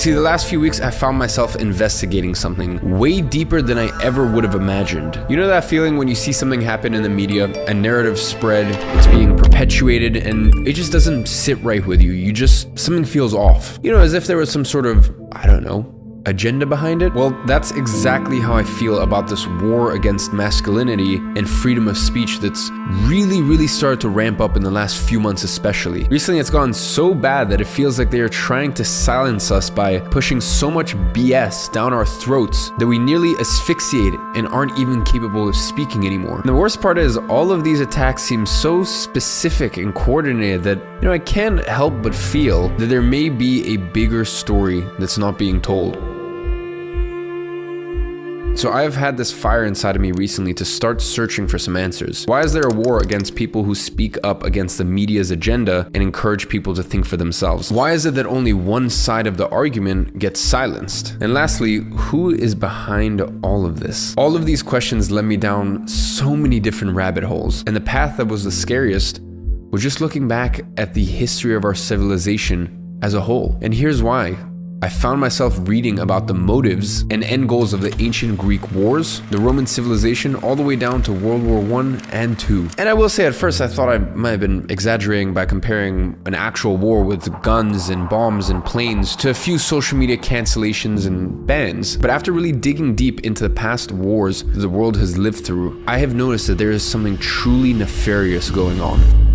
see, the last few weeks I found myself investigating something way deeper than I ever would have imagined. You know that feeling when you see something happen in the media, a narrative spread, it's being perpetuated, and it just doesn't sit right with you. Something feels off. You know, as if there was some sort of, I don't know, agenda behind it? Well, that's exactly how I feel about this war against masculinity and freedom of speech that's really started to ramp up in the last few months especially. Recently, it's gone so bad that it feels like they are trying to silence us by pushing so much BS down our throats that we nearly asphyxiate and aren't even capable of speaking anymore. And the worst part is, all of these attacks seem so specific and coordinated that, you know, I can't help but feel that there may be a bigger story that's not being told. So I've had this fire inside of me recently to start searching for some answers. Why is there a war against people who speak up against the media's agenda and encourage people to think for themselves? Why is it that only one side of the argument gets silenced? And lastly, who is behind all of this? All of these questions led me down so many different rabbit holes, and the path that was the scariest was just looking back at the history of our civilization as a whole. And here's why. I found myself reading about the motives and end goals of the ancient Greek wars, the Roman civilization, all the way down to World War I and II. And I will say, at first I thought I might have been exaggerating by comparing an actual war with guns and bombs and planes to a few social media cancellations and bans. But after really digging deep into the past wars the world has lived through, I have noticed that there is something truly nefarious going on.